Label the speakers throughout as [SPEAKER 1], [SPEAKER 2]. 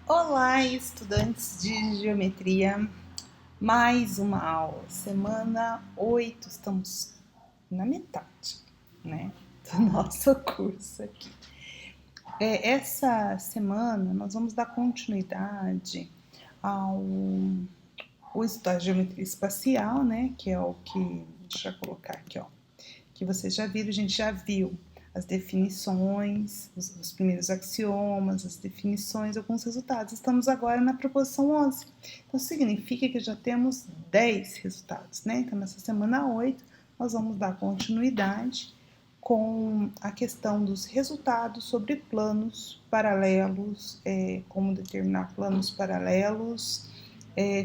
[SPEAKER 1] Olá, estudantes de geometria, mais uma aula, semana 8, estamos na metade, né, do nosso curso aqui. Essa semana nós vamos dar continuidade ao estudo da geometria espacial, né, que é o que, deixa eu colocar aqui, ó, que vocês já viram, a gente já viu as definições, os primeiros axiomas, as definições, alguns resultados. Estamos agora na proposição 11. Então, significa que já temos 10 resultados, né? Então, nessa semana 8, nós vamos dar continuidade com a questão dos resultados sobre planos paralelos, como determinar planos paralelos,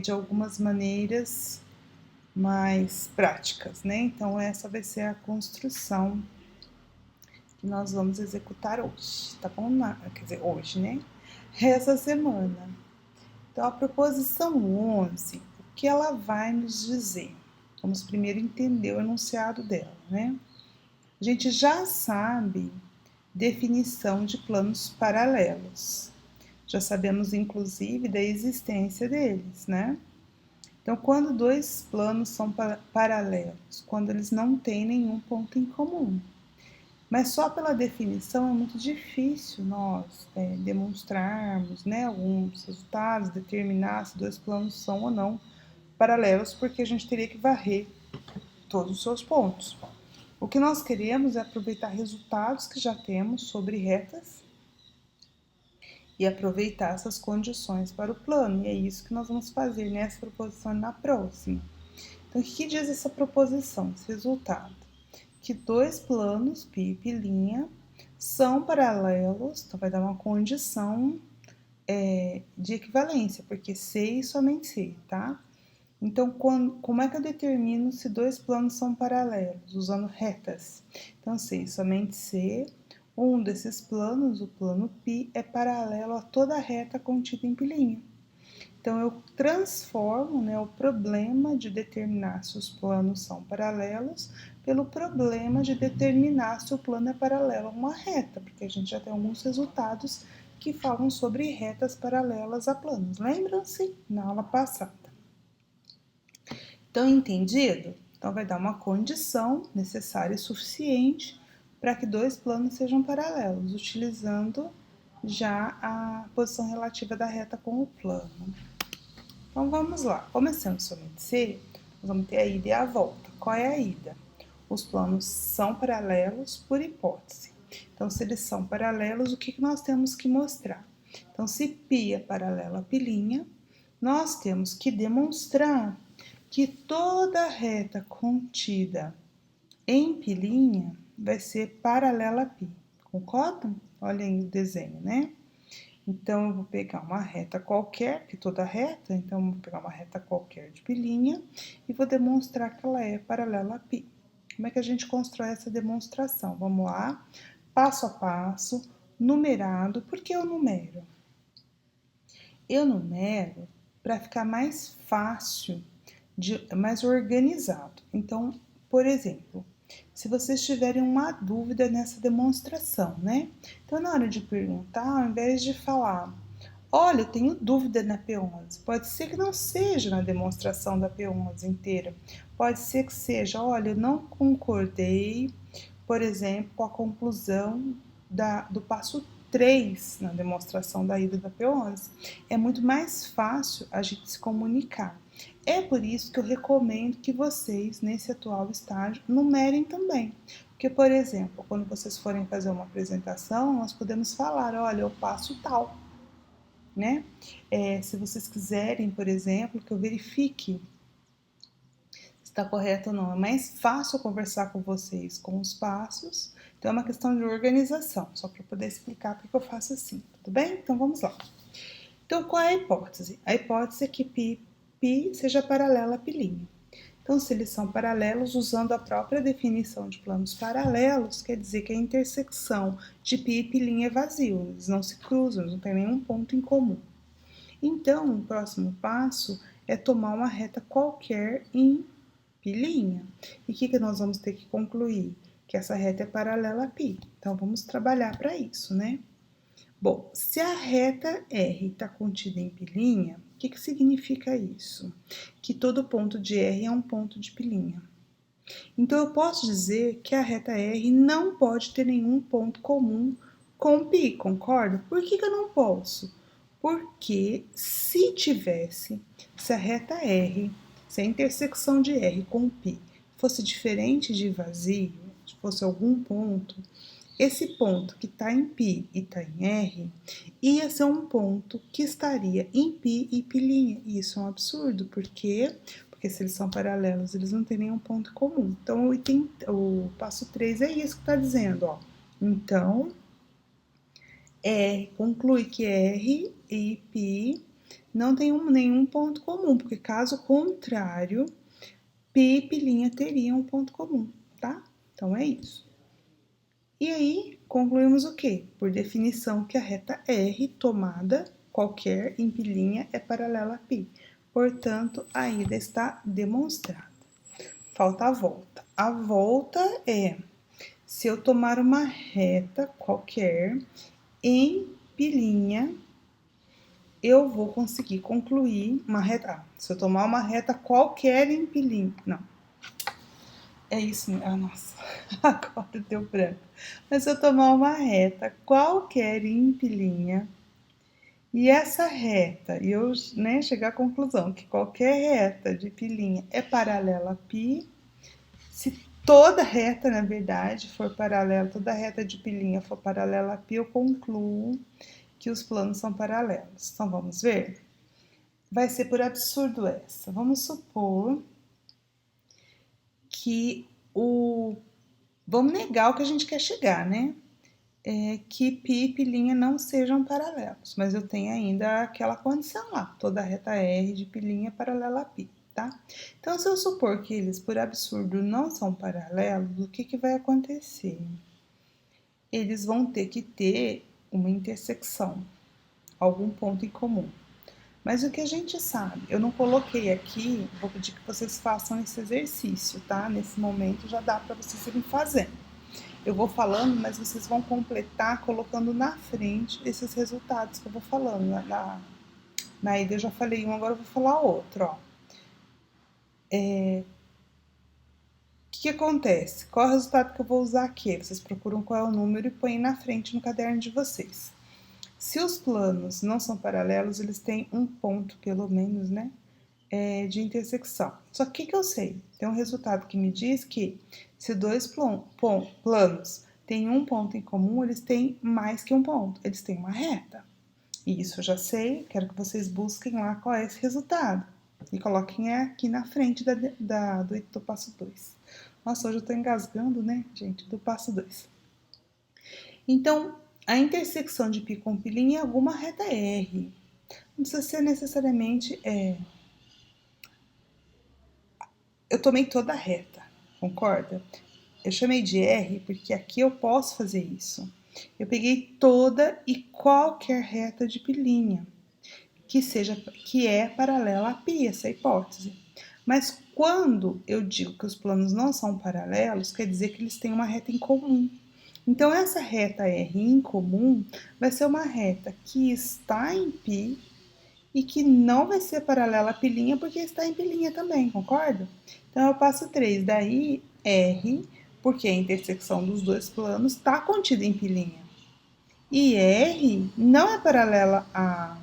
[SPEAKER 1] de algumas maneiras mais práticas, né? Então, essa vai ser a construção que nós vamos executar hoje, tá bom? Quer dizer, hoje, né? Essa semana. Então, a proposição 11, o que ela vai nos dizer? Vamos primeiro entender o enunciado dela, né? A gente já sabe definição de planos paralelos. Já sabemos, inclusive, da existência deles, né? Então, quando dois planos são paralelos, quando eles não têm nenhum ponto em comum. Mas só pela definição é muito difícil nós demonstrarmos, né, alguns resultados, determinar se dois planos são ou não paralelos, porque a gente teria que varrer todos os seus pontos. O que nós queremos é aproveitar resultados que já temos sobre retas e aproveitar essas condições para o plano. E é isso que nós vamos fazer nessa proposição e na próxima. Então, o que diz essa proposição, esse resultado? Que dois planos, π e π', são paralelos, então vai dar uma condição de equivalência, porque C e somente C, tá? Então, como é que eu determino se dois planos são paralelos? Usando retas. Então, C e somente C, um desses planos, o plano π, é paralelo a toda a reta contida em π'. Então, eu transformo, né, o problema de determinar se os planos são paralelos pelo problema de determinar se o plano é paralelo a uma reta, porque a gente já tem alguns resultados que falam sobre retas paralelas a planos. Lembram-se? Na aula passada. Então, entendido? Então, vai dar uma condição necessária e suficiente para que dois planos sejam paralelos, utilizando já a posição relativa da reta com o plano. Então, vamos lá. Começando somente C, nós vamos ter a ida e a volta. Qual é a ida? Os planos são paralelos por hipótese. Então, se eles são paralelos, o que nós temos que mostrar? Então, se π é paralelo a π', nós temos que demonstrar que toda reta contida em π' vai ser paralela a π. Concordam? Olha aí o desenho, né? Então, eu vou pegar uma reta qualquer, que toda reta, então eu vou pegar uma reta qualquer de π' e vou demonstrar que ela é paralela a π. Como é que a gente constrói essa demonstração? Vamos lá, passo a passo, numerado. Por que eu numero? Eu numero para ficar mais fácil, mais organizado. Então, por exemplo, se vocês tiverem uma dúvida nessa demonstração, né? Então, na hora de perguntar, ao invés de falar, olha, eu tenho dúvida na P11, pode ser que não seja na demonstração da P11 inteira, pode ser que seja, olha, eu não concordei, por exemplo, com a conclusão do passo 3 na demonstração da ida da P11. É muito mais fácil a gente se comunicar. É por isso que eu recomendo que vocês, nesse atual estágio, numerem também. Porque, por exemplo, quando vocês forem fazer uma apresentação, nós podemos falar, olha, eu passo tal, né? Se vocês quiserem, por exemplo, que eu verifique se está correto ou não, é mais fácil conversar com vocês com os passos, então é uma questão de organização, só para poder explicar porque eu faço assim, tudo bem? Então vamos lá. Então, qual é a hipótese? A hipótese é que π seja paralela a π'. Então, se eles são paralelos, usando a própria definição de planos paralelos, quer dizer que a intersecção de π e π' é vazio, eles não se cruzam, não tem nenhum ponto em comum. Então, o próximo passo é tomar uma reta qualquer em π'. E o que nós vamos ter que concluir? Que essa reta é paralela a π. Então, vamos trabalhar para isso, né? Bom, se a reta R está contida em pilinha, o que significa isso? Que todo ponto de R é um ponto de pilinha. Então, eu posso dizer que a reta R não pode ter nenhum ponto comum com π, concorda? Por que eu não posso? Porque se tivesse, se a reta R, se a intersecção de R com π fosse diferente de vazio, se fosse algum ponto, esse ponto que está em π e está em R, ia ser um ponto que estaria em π e pilinha. E isso é um absurdo, porque se eles são paralelos, eles não têm nenhum ponto comum. Então, o passo 3 é isso que está dizendo, ó. Então, conclui que R e π não tem nenhum ponto comum, porque caso contrário, π e pilinha teriam um ponto comum, tá? Então, é isso. E aí, concluímos o quê? Por definição que a reta R tomada qualquer em pilinha é paralela a π. Portanto, a ida está demonstrada. Falta a volta. A volta é se eu tomar uma reta qualquer em pilinha, eu vou conseguir concluir uma reta. Se eu tomar uma reta qualquer em pilinha, não. É isso, ah, nossa, agora deu branco. Mas se eu tomar uma reta qualquer em pilinha, e essa reta, e eu chegar à conclusão que qualquer reta de pilinha é paralela a π, se toda reta, na verdade, for paralela, toda reta de pilinha for paralela a π, eu concluo que os planos são paralelos. Então, vamos ver? Vai ser por absurdo essa. Vamos supor que vamos negar o que a gente quer chegar, né? Que π e pilinha não sejam paralelos, mas eu tenho ainda aquela condição lá, toda reta R de pilinha é paralela a π, tá? Então, se eu supor que eles, por absurdo, não são paralelos, o que vai acontecer? Eles vão ter que ter uma intersecção, algum ponto em comum. Mas o que a gente sabe, eu não coloquei aqui, vou pedir que vocês façam esse exercício, tá? Nesse momento já dá para vocês irem fazendo. Eu vou falando, mas vocês vão completar colocando na frente esses resultados que eu vou falando. Na ida eu já falei um, agora eu vou falar outro, ó. O que acontece? Qual é o resultado que eu vou usar aqui? Vocês procuram qual é o número e põem na frente no caderno de vocês. Se os planos não são paralelos, eles têm um ponto, pelo menos, né? De intersecção. Só que o que eu sei? Tem um resultado que me diz que se dois planos têm um ponto em comum, eles têm mais que um ponto, eles têm uma reta. E isso eu já sei, quero que vocês busquem lá qual é esse resultado. E coloquem aqui na frente do passo 2. Nossa, hoje eu tô engasgando, né, gente, do passo 2. Então, a intersecção de π com pilinha é alguma reta R. Não precisa ser necessariamente eu tomei toda a reta, concorda? Eu chamei de R porque aqui eu posso fazer isso. Eu peguei toda e qualquer reta de pilinha que é paralela a π, essa hipótese. Mas quando eu digo que os planos não são paralelos, quer dizer que eles têm uma reta em comum. Então, essa reta R em comum vai ser uma reta que está em π e que não vai ser paralela a pilinha porque está em pilinha também, concorda? Então, eu passo 3, daí R, porque a intersecção dos dois planos está contida em pilinha. E R não é paralela a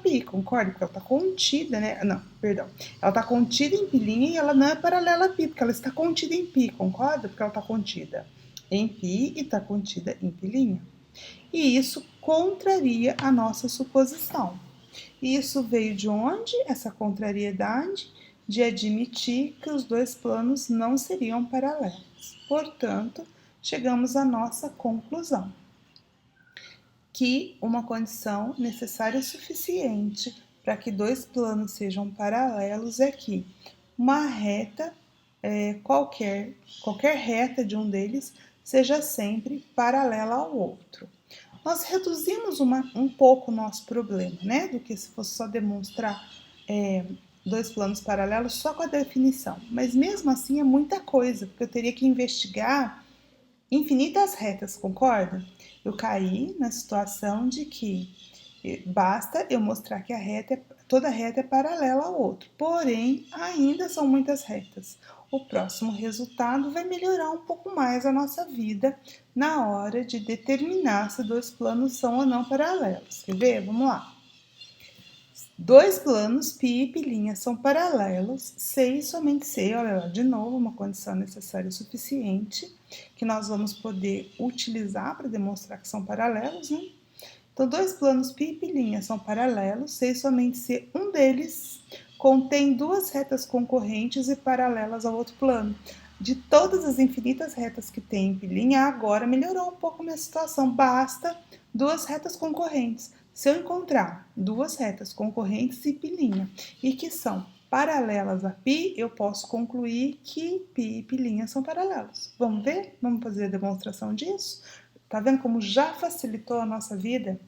[SPEAKER 1] π, concorda? Porque ela está contida, né? Não, perdão. Ela está contida em pilinha e ela não é paralela a π, porque ela está contida em π, concorda? Porque ela está contida em π e está contida em pilinha. E isso contraria a nossa suposição. E isso veio de onde? Essa contrariedade de admitir que os dois planos não seriam paralelos. Portanto, chegamos à nossa conclusão, que uma condição necessária e suficiente para que dois planos sejam paralelos é que uma reta, qualquer reta de um deles, seja sempre paralela ao outro. Nós reduzimos um pouco o nosso problema, né? Do que se fosse só demonstrar dois planos paralelos só com a definição. Mas mesmo assim é muita coisa, porque eu teria que investigar infinitas retas, concorda? Eu caí na situação de que basta eu mostrar que toda reta é paralela ao outro, porém, ainda são muitas retas. O próximo resultado vai melhorar um pouco mais a nossa vida na hora de determinar se dois planos são ou não paralelos. Quer ver? Vamos lá. Dois planos, π e π' são paralelos, C e somente C, olha lá, de novo, uma condição necessária o suficiente, que nós vamos poder utilizar para demonstrar que são paralelos, né? Então, dois planos π e π' são paralelos, C e somente C, um deles contém duas retas concorrentes e paralelas ao outro plano. De todas as infinitas retas que tem em π', agora melhorou um pouco a minha situação, basta duas retas concorrentes. Se eu encontrar duas retas concorrentes e π' e que são paralelas a π, eu posso concluir que π e π' são paralelos. Vamos ver? Vamos fazer a demonstração disso? Tá vendo como já facilitou a nossa vida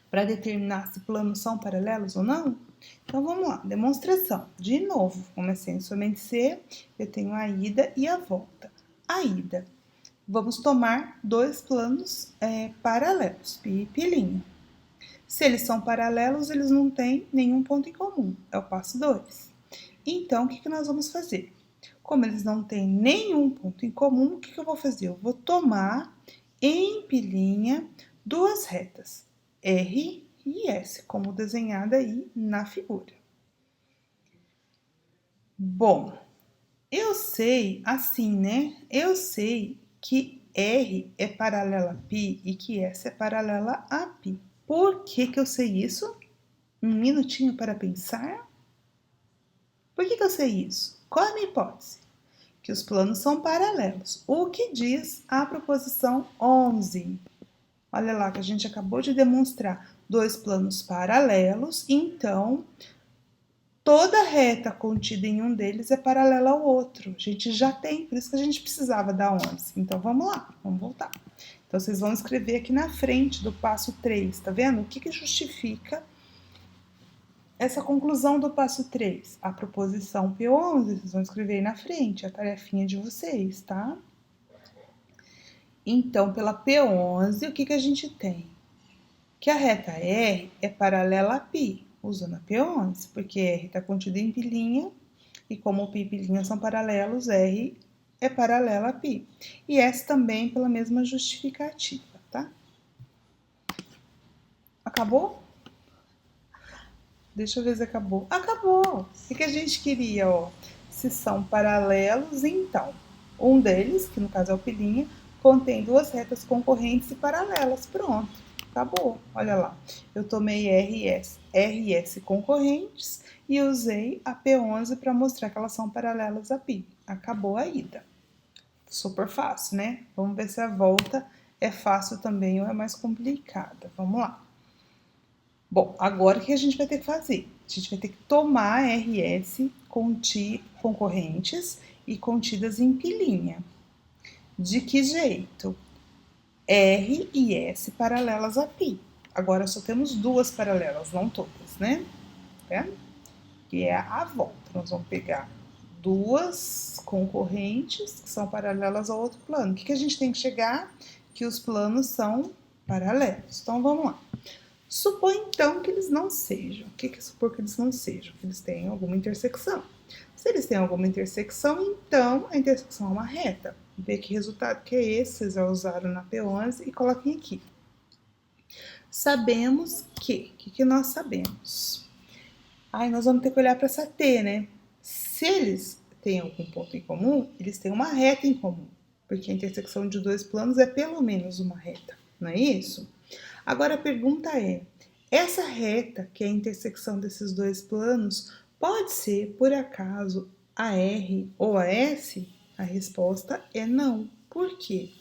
[SPEAKER 1] para determinar se planos são paralelos ou não? Então vamos lá, demonstração. De novo, comecei em somente C, eu tenho a ida e a volta. A ida, vamos tomar dois planos paralelos, π e π'. Se eles são paralelos, eles não têm nenhum ponto em comum, é o passo 2. Então, o que nós vamos fazer? Como eles não têm nenhum ponto em comum, o que eu vou fazer? Eu vou tomar em π' duas retas, R e S, como desenhada aí na figura. Bom, eu sei assim, né? Eu sei que R é paralela a π e que S é paralela a π. Por que eu sei isso? Um minutinho para pensar. Por que eu sei isso? Qual é a minha hipótese? Que os planos são paralelos. O que diz a proposição 11? Olha lá que a gente acabou de demonstrar dois planos paralelos, então toda reta contida em um deles é paralela ao outro. A gente já tem, por isso que a gente precisava da 11. Então vamos lá, vamos voltar. Então vocês vão escrever aqui na frente do passo 3, tá vendo? O que justifica essa conclusão do passo 3? A proposição P11, vocês vão escrever aí na frente, a tarefinha de vocês, tá? Então, pela P11, o que a gente tem? Que a reta R é paralela a π, usando a P11, porque R está contida em π', e como π e π' são paralelos, R é paralela a π. E S também pela mesma justificativa, tá? Acabou? Deixa eu ver se acabou. Acabou! O que a gente queria, ó? Se são paralelos, então, um deles, que no caso é o π', contém duas retas concorrentes e paralelas. Pronto, acabou. Olha lá, eu tomei R e S concorrentes e usei a P11 para mostrar que elas são paralelas a π. Acabou a ida. Super fácil, né? Vamos ver se a volta é fácil também ou é mais complicada. Vamos lá. Bom, agora o que a gente vai ter que fazer? A gente vai ter que tomar RS concorrentes e contidas em π'. De que jeito? R e S paralelas a π. Agora só temos duas paralelas, não todas, né? Tá vendo? Que é a volta. Nós vamos pegar duas concorrentes que são paralelas ao outro plano. O que a gente tem que chegar? Que os planos são paralelos. Então, vamos lá. Supõe, então, que eles não sejam. O que é supor que eles não sejam? Que eles tenham alguma intersecção. Se eles têm alguma intersecção, então a intersecção é uma reta. Vê que resultado que é esse, vocês já usaram na P11 e coloquem aqui. Sabemos que, o que nós sabemos? Nós vamos ter que olhar para essa T, né? Se eles têm algum ponto em comum, eles têm uma reta em comum, porque a intersecção de dois planos é pelo menos uma reta, não é isso? Agora a pergunta é, essa reta, que é a intersecção desses dois planos, pode ser, por acaso, a R ou a S? A resposta é não. Por quê?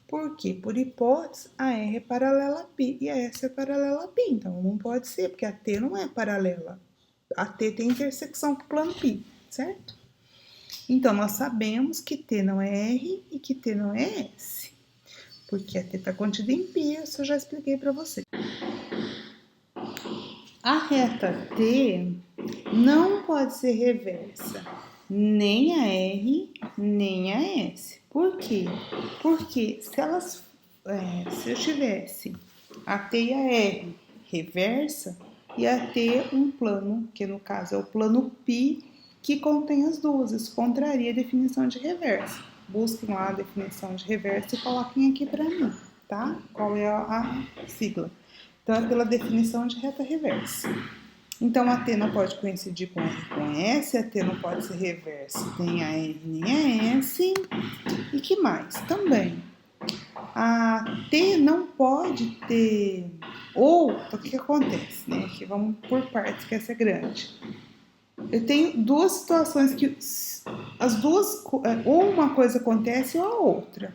[SPEAKER 1] Porque, por hipótese, a R é paralela a π e a S é paralela a π. Então, não pode ser, porque a T não é paralela. A T tem intersecção com o plano π, certo? Então, nós sabemos que T não é R e que T não é S. Porque a T está contida em π, isso eu já expliquei para você. A reta T não pode ser reversa, nem a R, nem a S. Por quê? Porque se eu tivesse a T e a R reversa, ia ter um plano, que no caso é o plano π, que contém as duas. Isso contraria a definição de reversa. Busquem lá a definição de reversa e coloquem aqui para mim, tá? Qual é a sigla? Então, é pela definição de reta reversa. Então, a T não pode coincidir com R com S, a T não pode ser reversa, nem a R nem a S. E que mais? Também, a T não pode ter... Ou, então, o que acontece, né? Aqui vamos por partes, que essa é grande. Eu tenho duas situações que as duas, ou uma coisa acontece ou a outra.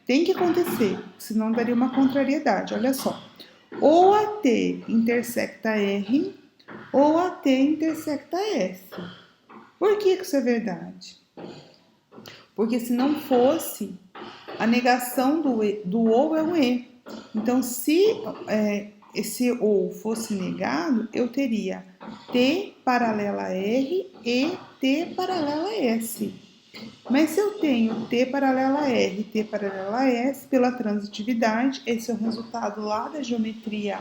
[SPEAKER 1] Tem que acontecer, senão daria uma contrariedade. Olha só. Ou a T intersecta R, ou a T intersecta S. Por que isso é verdade? Porque se não fosse, a negação do ou é um E. Então, se esse ou fosse negado, eu teria T paralela a R e T paralela a S. Mas se eu tenho T paralela a R e T paralela a S, pela transitividade, esse é o resultado lá da geometria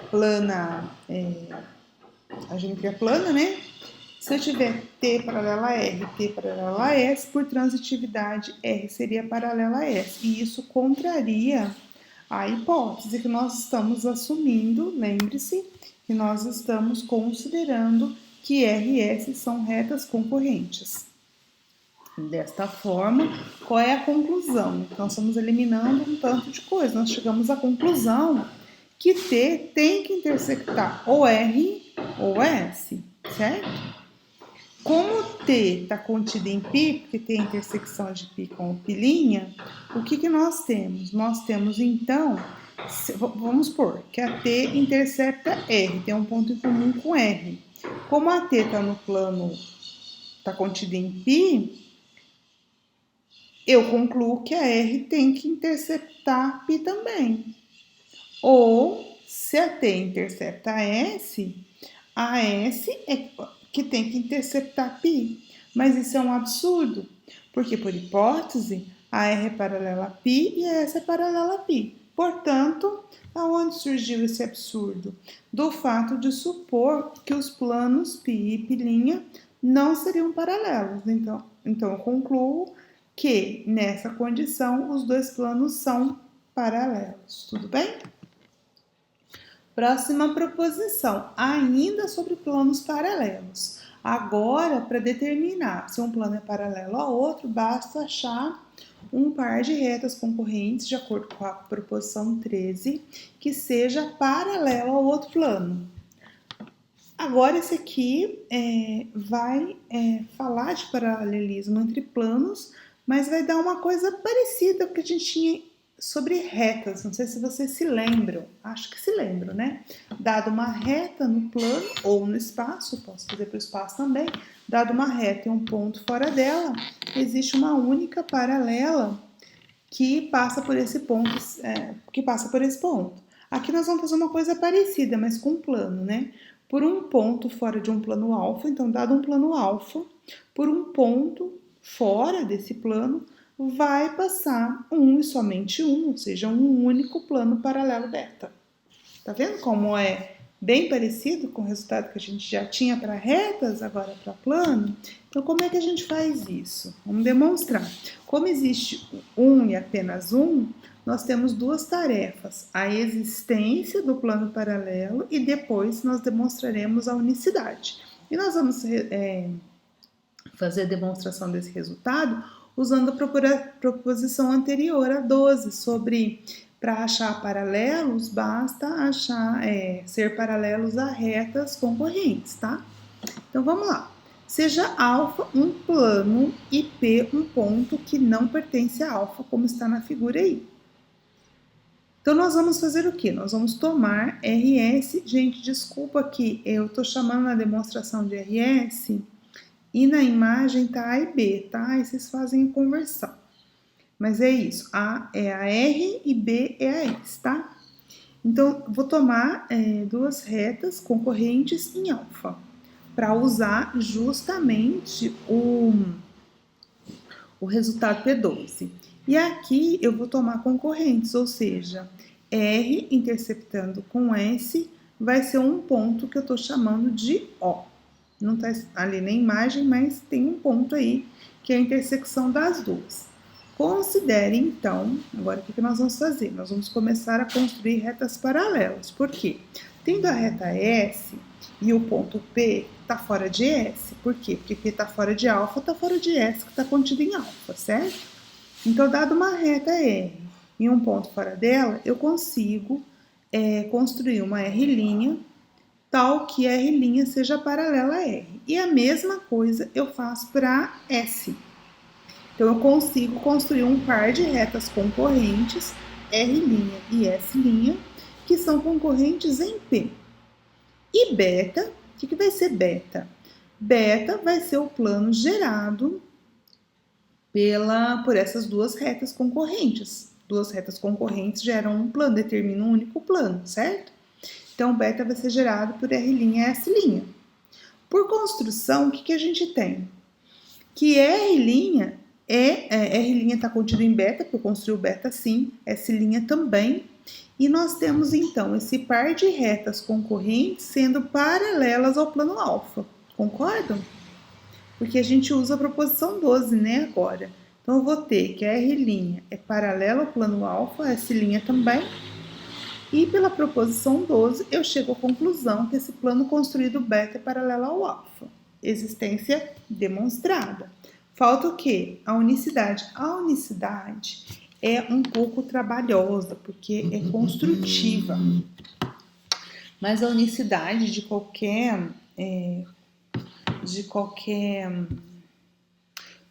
[SPEAKER 1] plana, a geometria plana, né? Se eu tiver T paralela a R e T paralela a S, por transitividade, R seria paralela a S. E isso contraria a hipótese que nós estamos assumindo, lembre-se, que nós estamos considerando que R e S são retas concorrentes. Desta forma, qual é a conclusão? Então, estamos eliminando um tanto de coisa. Nós chegamos à conclusão que T tem que intersectar ou R ou S, certo? Como T está contido em π, porque tem a intersecção de π com π', o que nós temos? Nós temos, então, vamos supor que a T intercepta R, tem um ponto em comum com R. Como a T está no plano, está contida em π, eu concluo que a R tem que interceptar π também. Ou, se a T intercepta a S é que tem que interceptar π. Mas isso é um absurdo, porque, por hipótese, a R é paralela a π e a S é paralela a π. Portanto, aonde surgiu esse absurdo? Do fato de supor que os planos π e π' não seriam paralelos. Então, eu concluo que, nessa condição, os dois planos são paralelos. Tudo bem? Próxima proposição, ainda sobre planos paralelos. Agora, para determinar se um plano é paralelo ao outro, basta achar um par de retas concorrentes, de acordo com a proposição 13, que seja paralelo ao outro plano. Agora, esse aqui vai falar de paralelismo entre planos, mas vai dar uma coisa parecida com o que a gente tinha sobre retas. Não sei se vocês se lembram, acho que se lembram, né? Dado uma reta no plano ou no espaço, posso fazer para o espaço também, dado uma reta e um ponto fora dela, existe uma única paralela que passa por esse ponto, Aqui nós vamos fazer uma coisa parecida, mas com um plano, né? Por um ponto fora de um plano alfa, então dado um plano alfa, por um ponto fora desse plano, vai passar um e somente um, ou seja, um único plano paralelo beta. Tá vendo como é bem parecido com o resultado que a gente já tinha para retas, agora para plano? Então, como é que a gente faz isso? Vamos demonstrar. Como existe um e apenas um, nós temos duas tarefas, a existência do plano paralelo e depois nós demonstraremos a unicidade. E nós vamos fazer a demonstração desse resultado usando a proposição anterior, a 12, sobre para achar paralelos, basta ser paralelos a retas concorrentes, tá? Então, vamos lá. Seja alfa um plano e P um ponto que não pertence a alfa, como está na figura aí. Então, nós vamos fazer o quê? Nós vamos tomar RS. Gente, desculpa que eu estou chamando na demonstração de RS e na imagem tá A e B, tá? Aí vocês fazem a conversão. Mas é isso, A é a R e B é a S, tá? Então, vou tomar duas retas concorrentes em alfa, para usar justamente o resultado P12. E aqui eu vou tomar concorrentes, ou seja, R interceptando com S vai ser um ponto que eu estou chamando de O. Não está ali na imagem, mas tem um ponto aí que é a intersecção das duas. Considere, então, agora o que nós vamos fazer? Nós vamos começar a construir retas paralelas. Por quê? Tendo a reta S e o ponto P está fora de S. Por quê? Porque P está fora de alfa, está fora de S, que está contido em alfa, certo? Então, dado uma reta R e um ponto fora dela, eu consigo construir uma R' tal que R' seja paralela a R. E a mesma coisa eu faço para S. Então, eu consigo construir um par de retas concorrentes, R' e S', que são concorrentes em P. E beta, o que vai ser beta? Beta vai ser o plano gerado por essas duas retas concorrentes. Duas retas concorrentes geram um plano, determinam um único plano, certo? Então, beta vai ser gerado por R' e S'. Por construção, o que a gente tem? Que R' está contido em beta, porque eu construí o beta sim, S' também. E nós temos, então, esse par de retas concorrentes sendo paralelas ao plano alfa. Concordam? Porque a gente usa a proposição 12, né, agora. Então, eu vou ter que a R' é paralela ao plano alfa, S' também. E pela proposição 12, eu chego à conclusão que esse plano construído beta é paralelo ao alfa. Existência demonstrada. Falta o quê? A unicidade. A unicidade é um pouco trabalhosa, porque é construtiva. Mas a unicidade de qualquer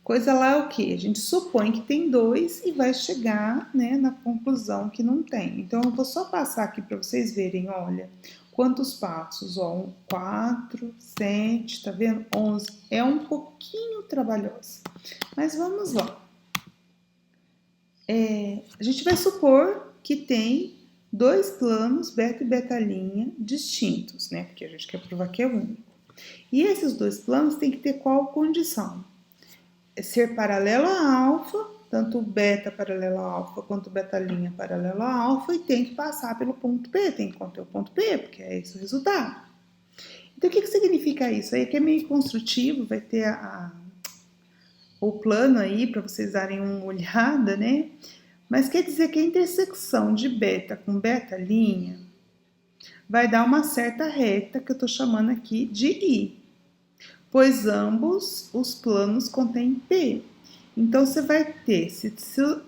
[SPEAKER 1] coisa lá é o que? A gente supõe que tem 2 e vai chegar, né, na conclusão que não tem. Então, eu vou só passar aqui para vocês verem, olha, quantos passos, ó, 4, 7, tá vendo? 11. É um pouquinho trabalhoso, mas vamos lá. A gente vai supor que tem 2 planos, beta e beta' distintos, né, porque a gente quer provar que é único. E esses 2 planos têm que ter qual condição? Ser paralelo a alfa, tanto beta paralelo a alfa quanto beta' paralelo a alfa, e tem que passar pelo ponto P, tem que conter o ponto P, porque é esse o resultado. Então, o que significa isso? Aí que é meio construtivo, vai ter o plano aí para vocês darem uma olhada, né? Mas quer dizer que a intersecção de beta com beta' vai dar uma certa reta, que eu estou chamando aqui de I, pois ambos os planos contêm P. Então, você vai ter, se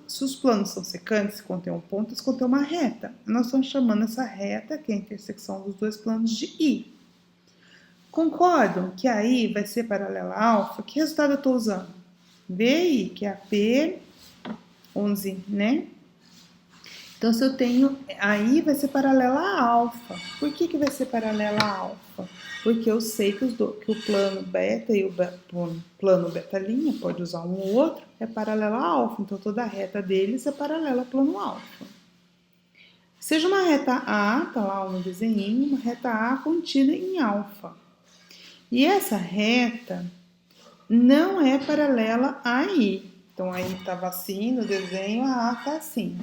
[SPEAKER 1] os planos são secantes, se contém um ponto, se contém uma reta. Nós estamos chamando essa reta, que é a intersecção dos 2 planos, de I. Concordam que a I vai ser paralela a alfa? Que resultado eu estou usando? VI, que é a P11, né? Então, se eu tenho, a I vai ser paralela a alfa. Por que vai ser paralela a alfa? Porque eu sei que o plano beta e o plano beta', pode usar um ou outro, é paralela a alfa. Então, toda a reta deles é paralela ao plano alfa. Seja uma reta A, tá lá no desenho, uma reta A contida em alfa. E essa reta não é paralela a I. Então, a I estava assim no desenho, a A está assim.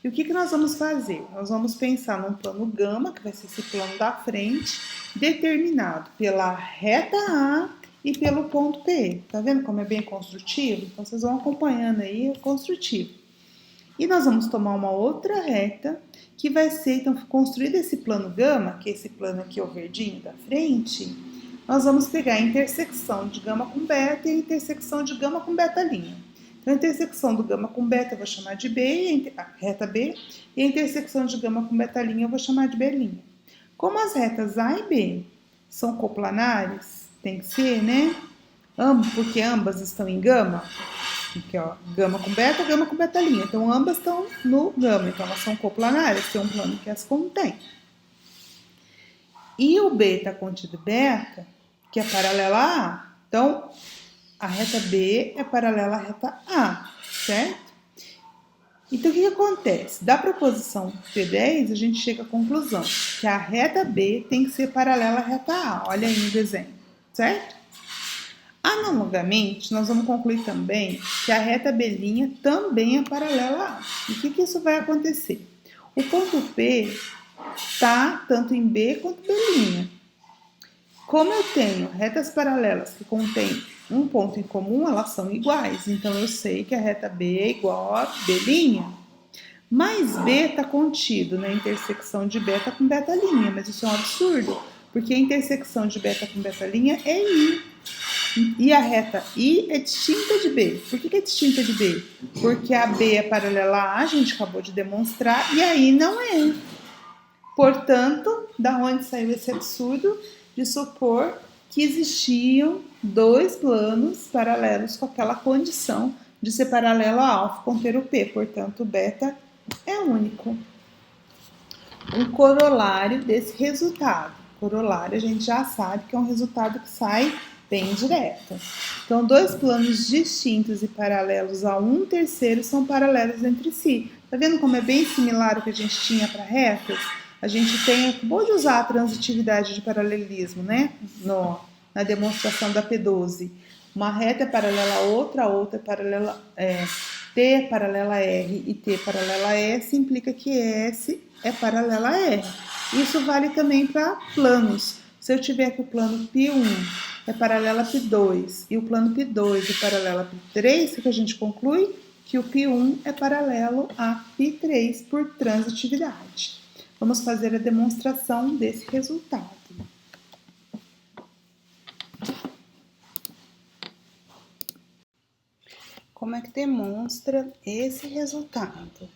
[SPEAKER 1] E o que nós vamos fazer? Nós vamos pensar num plano gama, que vai ser esse plano da frente, determinado pela reta A e pelo ponto P. Tá vendo como é bem construtivo? Então, vocês vão acompanhando aí, é construtivo. E nós vamos tomar uma outra reta, que vai ser, então, construído esse plano gama, que é esse plano aqui, o verdinho da frente, nós vamos pegar a intersecção de gama com beta e a intersecção de gama com beta'. Então, a intersecção do gama com beta eu vou chamar de B, a reta B, e a intersecção de gama com beta' eu vou chamar de B'. Como as retas A e B são coplanares, tem que ser, né? Porque ambas estão em gama. Aqui, ó, gama com beta'. Então, ambas estão no gama, então elas são coplanares, tem um plano que as contém. E o B está contido beta, que é paralela a A. Então, a reta B é paralela à reta A, certo? Então, o que acontece? Da proposição P10, a gente chega à conclusão que a reta B tem que ser paralela à reta A. Olha aí no desenho, certo? Analogamente, nós vamos concluir também que a reta B' também é paralela a. E o que isso vai acontecer? O ponto P está tanto em B quanto B'. Como eu tenho retas paralelas que contêm um ponto em comum, elas são iguais. Então, eu sei que a reta B é igual a B'. Mas B está contido na intersecção de beta com beta', mas isso é um absurdo, porque a intersecção de beta com beta' é I. E a reta I é distinta de B. Por que é distinta de B? Porque a B é paralela a A gente acabou de demonstrar, e a I não é. Portanto, da onde saiu esse absurdo de supor que existiam dois planos paralelos com aquela condição de ser paralelo a alfa conter o P. Portanto, o beta é único. Um corolário desse resultado. Corolário a gente já sabe que é um resultado que sai bem direto. Então, dois planos distintos e paralelos a um terceiro são paralelos entre si. Tá vendo como é bem similar ao que a gente tinha para retas? A gente acabou de usar a transitividade de paralelismo, né? Na demonstração da P12. Uma reta é paralela a outra é paralela T é paralela a R e T é paralela a S, implica que S é paralela a R. Isso vale também para planos. Se eu tiver que o plano P1 é paralela a P2 e o plano P2 é paralela a P3, o que a gente conclui? Que o P1 é paralelo a P3 por transitividade. Vamos fazer a demonstração desse resultado. Como é que demonstra esse resultado?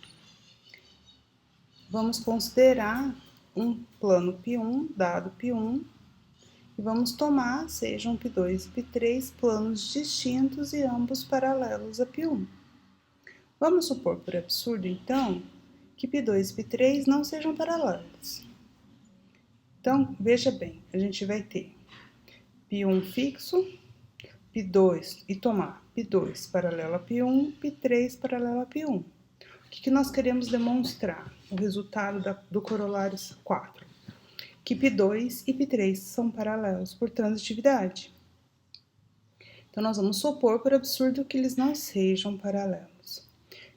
[SPEAKER 1] Vamos considerar um plano P1, dado P1, e vamos tomar, sejam P2 e P3, planos distintos e ambos paralelos a P1. Vamos supor, por absurdo, então, que P2 e P3 não sejam paralelos. Então, veja bem, a gente vai ter P1 fixo, P2, e tomar P2 paralelo a P1, P3 paralelo a P1. O que nós queremos demonstrar? O resultado do corolário 4. Que P2 e P3 são paralelos por transitividade. Então, nós vamos supor, por absurdo, que eles não sejam paralelos.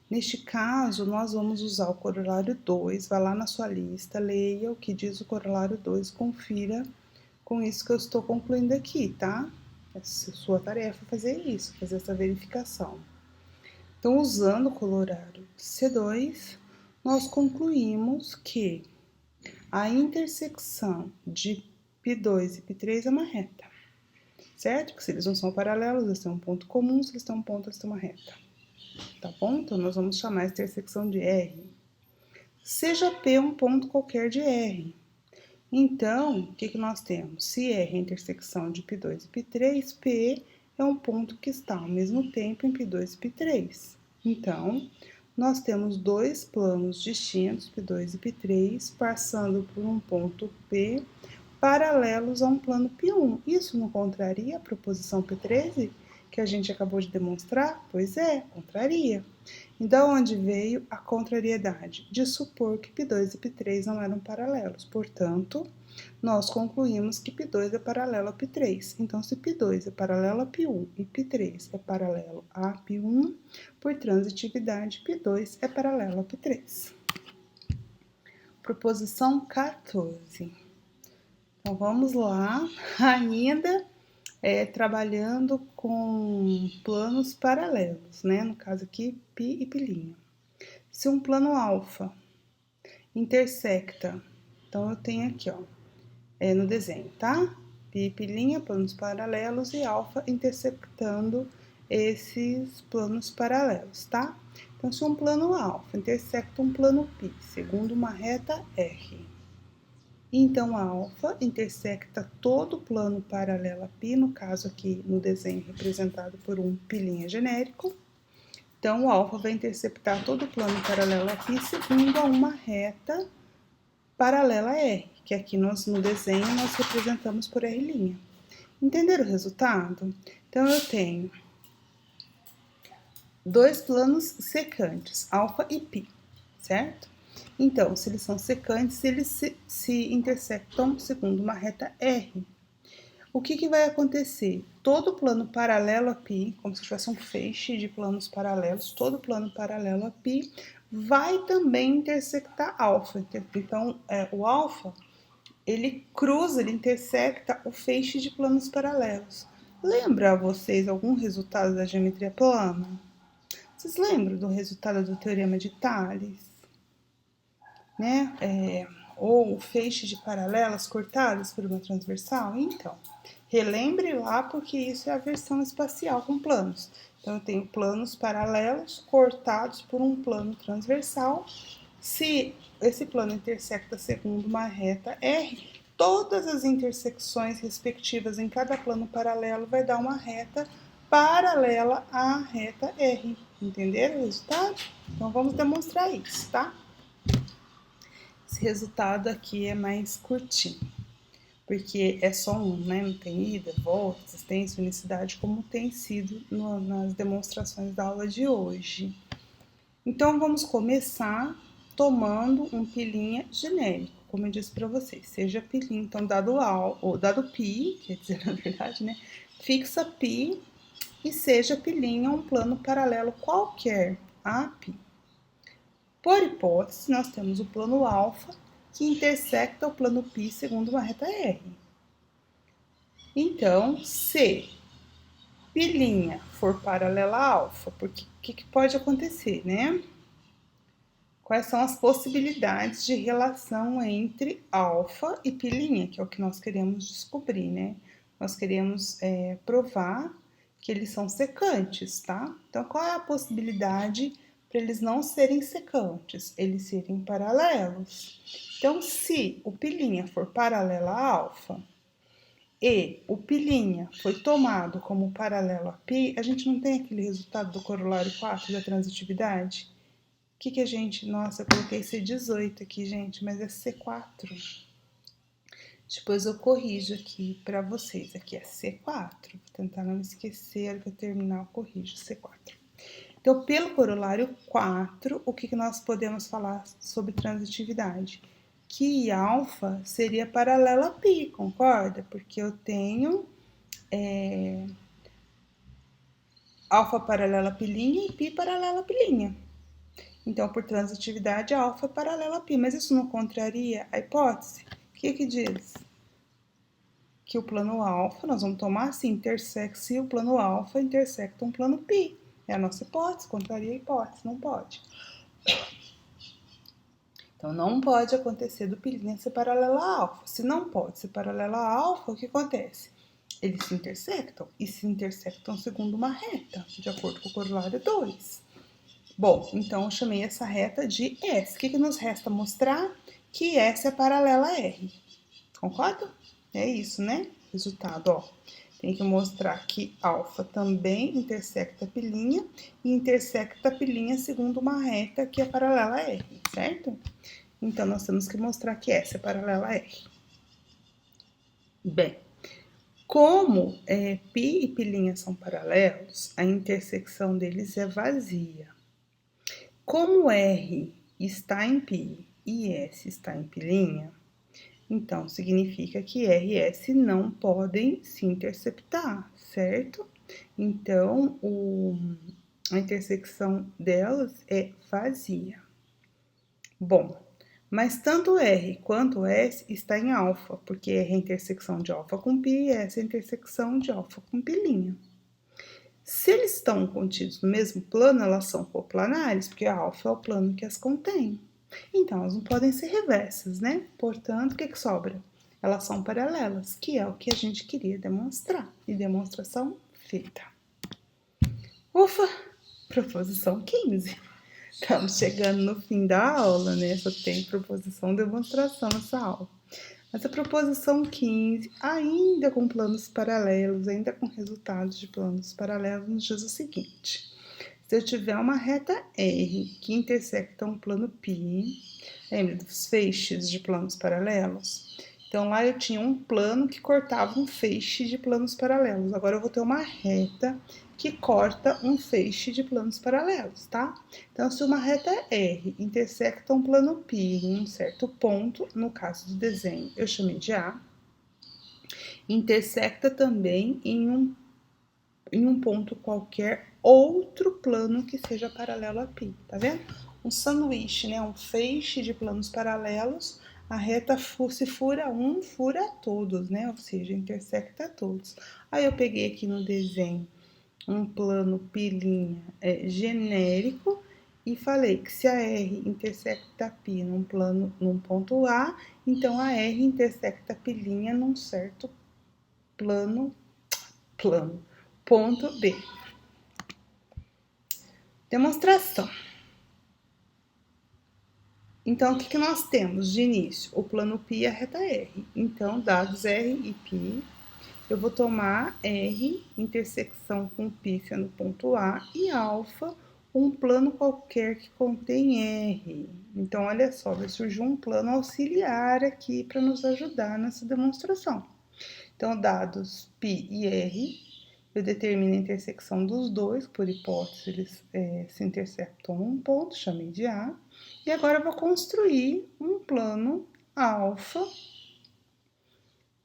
[SPEAKER 1] Neste caso, nós vamos usar o corolário 2, vá lá na sua lista, leia o que diz o corolário 2, confira com isso que eu estou concluindo aqui, tá? É sua tarefa fazer isso, fazer essa verificação. Então, usando o corolário C2, nós concluímos que a intersecção de P2 e P3 é uma reta, certo? Porque se eles não são paralelos, eles têm um ponto comum, se eles têm um ponto, eles têm uma reta. Tá bom? Então, nós vamos chamar essa intersecção de R. Seja P um ponto qualquer de R. Então, o que nós temos? Se R é a intersecção de P2 e P3, P é um ponto que está ao mesmo tempo em P2 e P3. Então, nós temos dois planos distintos, P2 e P3, passando por um ponto P, paralelos a um plano P1. Isso não contraria a proposição P13, que a gente acabou de demonstrar? Pois é, contraria. Então, onde veio a contrariedade? De supor que P2 e P3 não eram paralelos. Portanto, nós concluímos que P2 é paralelo a P3. Então, se P2 é paralelo a P1 e P3 é paralelo a P1, por transitividade, P2 é paralelo a P3. Proposição 14. Então, vamos lá, ainda trabalhando com planos paralelos, né? No caso aqui, π e π'. Se um plano alfa intersecta, então eu tenho aqui, ó, no desenho, tá? Π e π', planos paralelos, e alfa intersectando esses planos paralelos, tá? Então, se um plano alfa intersecta um plano π, segundo uma reta R, então, a alfa intersecta todo o plano paralelo a π, no caso aqui no desenho representado por um π' genérico. Então, o alfa vai interceptar todo o plano paralelo a π segundo a uma reta paralela a R, que aqui no desenho nós representamos por R'. Entenderam o resultado? Então, eu tenho dois planos secantes, alfa e π, certo? Então, se eles são secantes, eles se intersectam segundo uma reta R. o que vai acontecer? Todo plano paralelo a π, como se tivesse um feixe de planos paralelos, todo plano paralelo a π vai também intersectar alfa. Então, o alfa, ele cruza, ele intersecta o feixe de planos paralelos. Lembra vocês algum resultado da geometria plana? Vocês lembram do resultado do teorema de Thales? Né? Ou o feixe de paralelas cortadas por uma transversal? Então, relembre lá, porque isso é a versão espacial com planos. Então, eu tenho planos paralelos cortados por um plano transversal. Se esse plano intersecta segundo uma reta R, todas as intersecções respectivas em cada plano paralelo vai dar uma reta paralela à reta R. Entenderam o resultado? Então, vamos demonstrar isso, tá? Esse resultado aqui é mais curtinho, porque é só um, né? Não tem ida, volta, existência, unicidade, como tem sido nas demonstrações da aula de hoje. Então, vamos começar tomando um pilinha genérico, como eu disse para vocês, seja pilinha, então dado π, quer dizer, na verdade, né? Fixa π e seja pilinha um plano paralelo qualquer a π. Por hipótese, nós temos o plano alfa, que intersecta o plano π segundo uma reta R. Então, se π' for paralela a alfa, porque o que pode acontecer, né? Quais são as possibilidades de relação entre alfa e π', que é o que nós queremos descobrir, né? Nós queremos provar que eles são secantes, tá? Então, qual é a possibilidade para eles não serem secantes? Eles serem paralelos. Então, se o π' for paralela a alfa e o π' foi tomado como paralelo a π, a gente não tem aquele resultado do corolário 4 da transitividade? O que a gente... Nossa, eu coloquei C18 aqui, gente, mas é C4. Depois eu corrijo aqui para vocês. Aqui é C4. Vou tentar não esquecer, que eu terminar eu corrijo C4. Então, pelo corolário 4, o que nós podemos falar sobre transitividade? Que alfa seria paralela a π, concorda? Porque eu tenho alfa paralela a π' e π paralela a π'. Então, por transitividade, a alfa é paralela a π, mas isso não contraria a hipótese? O que diz? Que o plano alfa, nós vamos tomar assim, se o plano alfa intersecta um plano π. É a nossa hipótese, contraria a hipótese, não pode. Então, não pode acontecer do π' ser paralela a alfa. Se não pode ser paralela a alfa, o que acontece? Eles se intersectam, e se intersectam segundo uma reta, de acordo com o corolário 2. Bom, então eu chamei essa reta de S. O que nos resta mostrar? Que S é paralela a R. Concorda? É isso, né? Resultado, ó. Tem que mostrar que alfa também intersecta a π' e intersecta a π' segundo uma reta que é paralela a R, certo? Então, nós temos que mostrar que S é paralela a R. Bem, como π e π' são paralelos, a intersecção deles é vazia. Como R está em π e S está em π', então significa que R e S não podem se interceptar, certo? Então, a intersecção delas é vazia. Bom, mas tanto R quanto S está em alfa, porque R é a intersecção de alfa com π e S é a intersecção de alfa com π'. Se eles estão contidos no mesmo plano, elas são coplanares, porque a alfa é o plano que as contém. Então, elas não podem ser reversas, né? Portanto, o que sobra? Elas são paralelas, que é o que a gente queria demonstrar. E demonstração feita. Ufa! Proposição 15. Estamos chegando no fim da aula, né? Só tem proposição e demonstração nessa aula. Mas a proposição 15, ainda com planos paralelos, ainda com resultados de planos paralelos, nos diz o seguinte: se eu tiver uma reta R que intersecta um plano π, lembra dos feixes de planos paralelos? Então, lá eu tinha um plano que cortava um feixe de planos paralelos. Agora, eu vou ter uma reta que corta um feixe de planos paralelos, tá? Então, se uma reta R intersecta um plano π em um certo ponto, no caso do desenho, eu chamei de A, intersecta também em um ponto qualquer outro plano que seja paralelo a π, tá vendo? Um sanduíche, né? Um feixe de planos paralelos, a reta se fura um, fura todos, né? Ou seja, intersecta todos. Aí eu peguei aqui no desenho um plano π' genérico e falei que se a R intersecta π num ponto A, então a R intersecta π' num certo ponto B. Demonstração. Então, o que nós temos de início? O plano π e a reta R. Então, dados R e π, eu vou tomar R, intersecção com π sendo ponto A, e alfa, um plano qualquer que contém R. Então, olha só, vai surgir um plano auxiliar aqui para nos ajudar nessa demonstração. Então, dados π e R, eu determino a intersecção dos dois, por hipótese eles se intersectam num ponto, chamei de A. E agora eu vou construir um plano alfa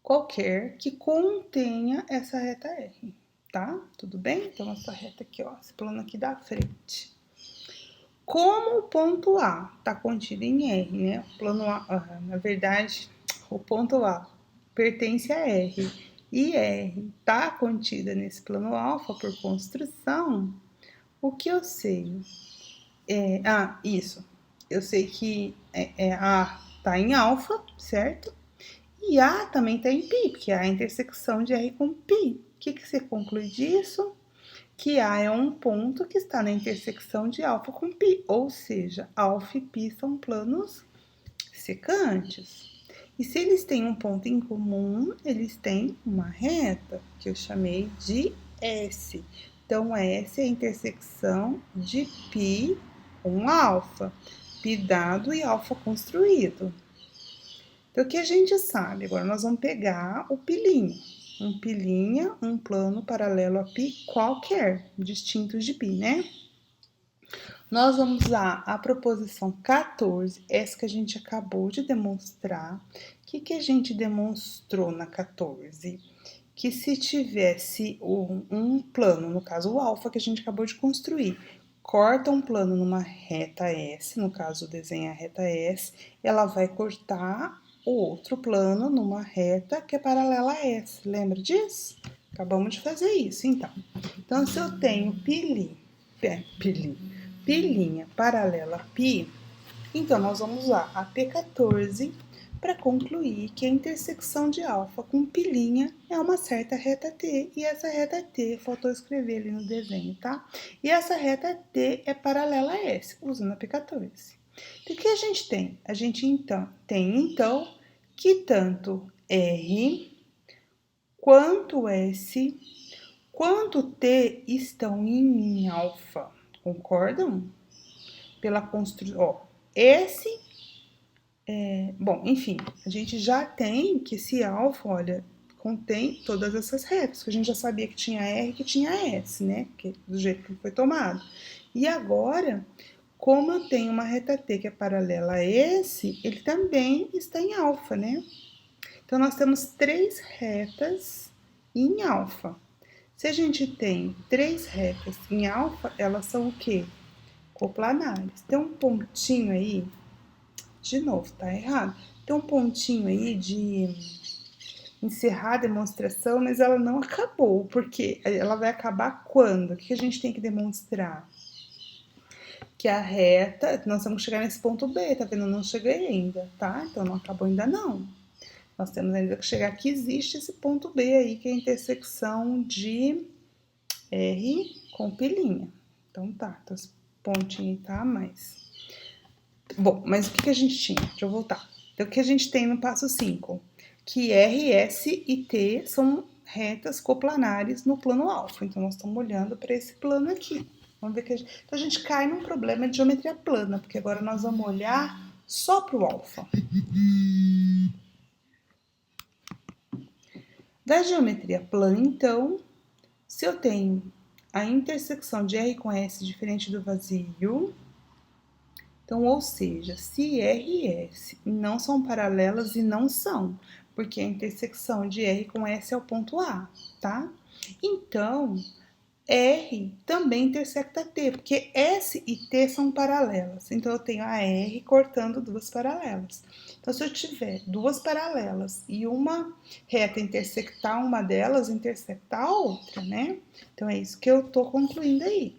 [SPEAKER 1] qualquer que contenha essa reta R, tá? Tudo bem? Então, essa reta aqui, ó, esse plano aqui da frente. Como o ponto A está contido em R, né? O plano A, na verdade, o ponto A pertence a R e R está contida nesse plano alfa por construção, o que eu sei? Isso. Eu sei que A está em alfa, certo? E A também está em π, porque é a intersecção de R com π. O que você conclui disso? Que A é um ponto que está na intersecção de alfa com π, ou seja, alfa e π são planos secantes. E se eles têm um ponto em comum, eles têm uma reta, que eu chamei de S. Então, S é a intersecção de π com alfa, π dado e alfa construído. Então, o que a gente sabe? Agora, nós vamos pegar o π'. Um π', um plano paralelo a π qualquer, distinto de π, né? Nós vamos usar a proposição 14, essa que a gente acabou de demonstrar. O que a gente demonstrou na 14? Que se tivesse um plano, no caso o alfa que a gente acabou de construir, corta um plano numa reta S, no caso desenha a reta S, ela vai cortar o outro plano numa reta que é paralela a S. Lembra disso? Acabamos de fazer isso, então. Então, se eu tenho π' paralela a π, então nós vamos usar a P14 para concluir que a intersecção de alfa com π' é uma certa reta T, e essa reta T, faltou escrever ali no desenho, tá? E essa reta T é paralela a S, usando a P14. Então, o que a gente tem? A gente tem que tanto R quanto S quanto T estão em alfa, concordam? Pela construção, bom, enfim, a gente já tem que esse alfa, olha, contém todas essas retas, que a gente já sabia que tinha R e que tinha S, né? Do jeito que foi tomado. E agora, como eu tenho uma reta T que é paralela a S, ele também está em alfa, né? Então, nós temos 3 retas em alfa. Se a gente tem 3 retas em alfa, elas são o quê? Coplanares. Tem um pontinho aí, de novo, tá errado. Tem um pontinho aí de encerrar a demonstração, mas ela não acabou, porque ela vai acabar quando? O que a gente tem que demonstrar? Que a reta, nós temos que chegar nesse ponto B, tá vendo? Eu não cheguei ainda, tá? Então, não acabou ainda não. Nós temos ainda que chegar que existe esse ponto B aí, que é a intersecção de R com π'. Então, tá, então esse pontinho tá a mais. Bom, mas o que a gente tinha? Deixa eu voltar. Então, o que a gente tem no passo 5? Que R, S e T são retas coplanares no plano alfa. Então, nós estamos olhando para esse plano aqui. Vamos ver que então, a gente cai num problema de geometria plana, porque agora nós vamos olhar só para o alfa. Da geometria plana, então, se eu tenho a intersecção de R com S diferente do vazio, então, ou seja, se R e S não são paralelas e não são porque a intersecção de R com S é o ponto A, tá? Então, R também intersecta T, porque S e T são paralelas. Então, eu tenho a R cortando duas paralelas. Então, se eu tiver duas paralelas e uma reta intersectar uma delas, intersectar a outra, né? Então, é isso que eu tô concluindo aí.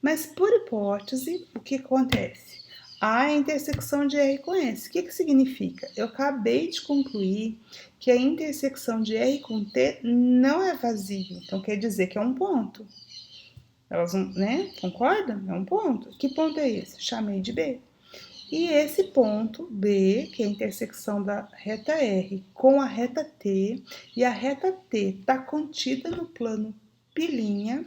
[SPEAKER 1] Mas, por hipótese, o que acontece? A intersecção de R com S. O que significa? Eu acabei de concluir que a intersecção de R com T não é vazia. Então, quer dizer que é um ponto. Elas, né? Concordam? É um ponto. Que ponto é esse? Chamei de B. E esse ponto B, que é a intersecção da reta R com a reta T, e a reta T está contida no plano pilinha.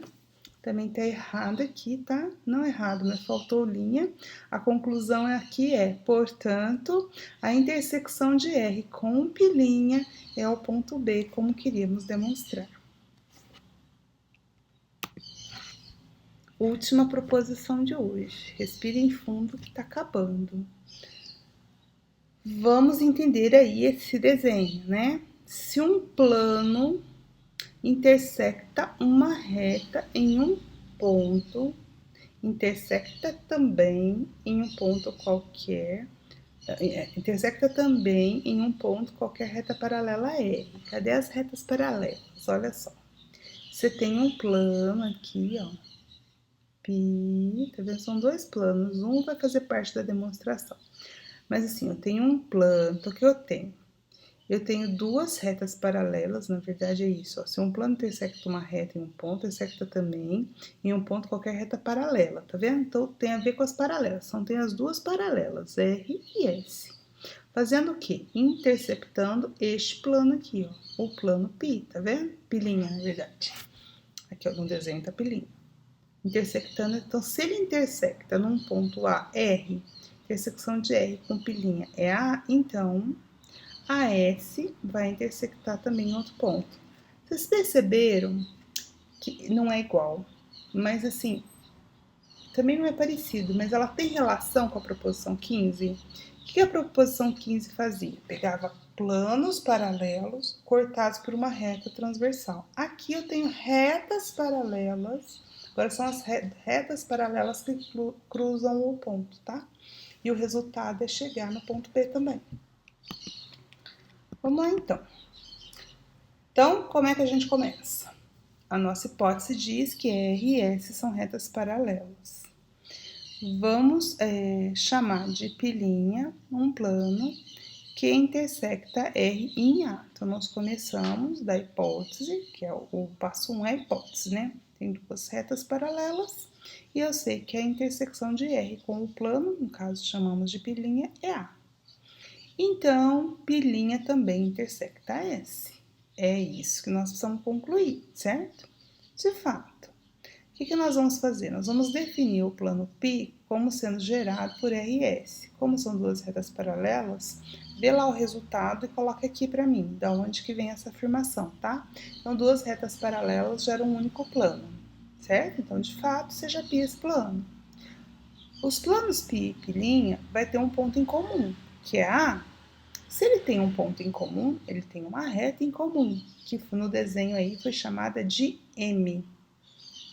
[SPEAKER 1] Também tá errado aqui, tá? Não errado, mas faltou linha. A conclusão aqui é, portanto, a intersecção de R com pilinha é o ponto B, como queríamos demonstrar. Última proposição de hoje. Respirem fundo que tá acabando. Vamos entender aí esse desenho, né? Se um plano intersecta uma reta em um ponto, intersecta também em um ponto qualquer, intersecta também em um ponto qualquer reta paralela a R. Cadê as retas paralelas? Olha só. Você tem um plano aqui, ó. Pi, tá vendo? São dois planos, um vai fazer parte da demonstração. Mas assim, eu tenho um plano, o que eu tenho? Eu tenho duas retas paralelas, na verdade é isso, ó. Se um plano intersecta uma reta em um ponto, intersecta também em um ponto qualquer reta paralela, tá vendo? Então tem a ver com as paralelas, então tem as duas paralelas, R e S. Fazendo o quê? Interceptando este plano aqui, ó, o plano pi, tá vendo? Pilinha, na verdade. Aqui, ó, no desenho tá pilinha. Intersectando, então se ele intersecta num ponto A, R, intersecção de R com pilinha é A, então a S vai intersectar também em outro ponto. Vocês perceberam que não é igual, mas assim, também não é parecido, mas ela tem relação com a proposição 15? O que a proposição 15 fazia? Pegava planos paralelos cortados por uma reta transversal. Aqui eu tenho retas paralelas, agora são as retas paralelas que cruzam o ponto, tá? E o resultado é chegar no ponto B também. Vamos lá, então. Então, como é que a gente começa? A nossa hipótese diz que R e S são retas paralelas. Vamos chamar de pilinha um plano que intersecta R em A. Então, nós começamos da hipótese, que é o passo 1 é a hipótese, né? Tem duas retas paralelas e eu sei que a intersecção de R com o plano, no caso chamamos de pilinha, é A. Então, pilinha também intersecta S. É isso que nós precisamos concluir, certo? De fato, o que nós vamos fazer? Nós vamos definir o plano π como sendo gerado por RS. Como são duas retas paralelas, vê lá o resultado e coloca aqui para mim, da onde que vem essa afirmação, tá? Então, duas retas paralelas geram um único plano, certo? Então, de fato, seja π esse plano. Os planos π e pilinha vai ter um ponto em comum, que é A. Se ele tem um ponto em comum, ele tem uma reta em comum, que no desenho aí foi chamada de M.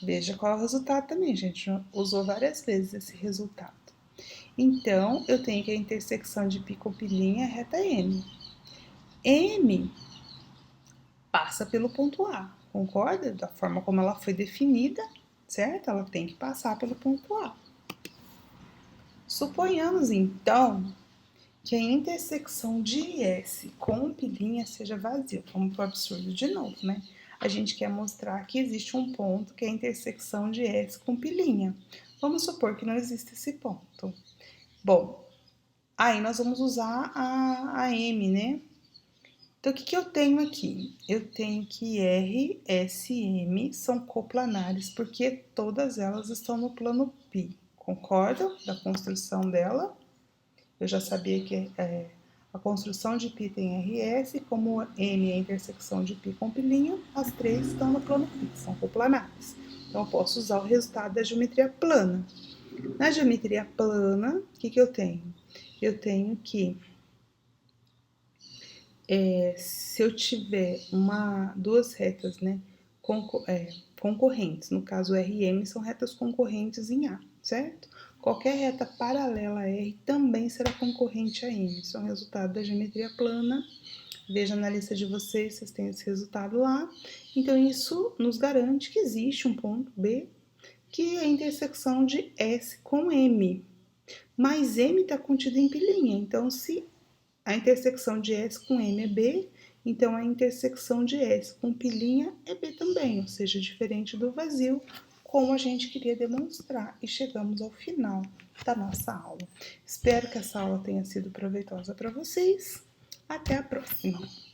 [SPEAKER 1] Veja qual é o resultado também, gente. Usou várias vezes esse resultado. Então, eu tenho que a intersecção de π com pilinha é a reta M. M passa pelo ponto A, concorda? Da forma como ela foi definida, certo? Ela tem que passar pelo ponto A. Suponhamos, então, que a intersecção de S com pilinha seja vazia. Vamos para o absurdo de novo, né? A gente quer mostrar que existe um ponto que é a intersecção de S com pilinha. Vamos supor que não existe esse ponto. Bom, aí nós vamos usar a M, né? Então, o que eu tenho aqui? Eu tenho que R, S e M são coplanares, porque todas elas estão no plano π. Concordam da construção dela? Eu já sabia que a construção de π tem RS, como M é a intersecção de π com pilinha, as três estão no plano π, são coplanares. Então, eu posso usar o resultado da geometria plana. Na geometria plana, o que eu tenho? Eu tenho que se eu tiver duas retas, né, concorrentes, no caso RM são retas concorrentes em A, certo? Qualquer reta paralela a R também será concorrente a M. Isso é um resultado da geometria plana. Veja na lista de vocês, vocês têm esse resultado lá. Então, isso nos garante que existe um ponto B, que é a intersecção de S com M. Mas M está contido em pilinha, então se a intersecção de S com M é B, então a intersecção de S com pilinha é B também, ou seja, diferente do vazio, como a gente queria demonstrar. E chegamos ao final da nossa aula. Espero que essa aula tenha sido proveitosa para vocês. Até a próxima!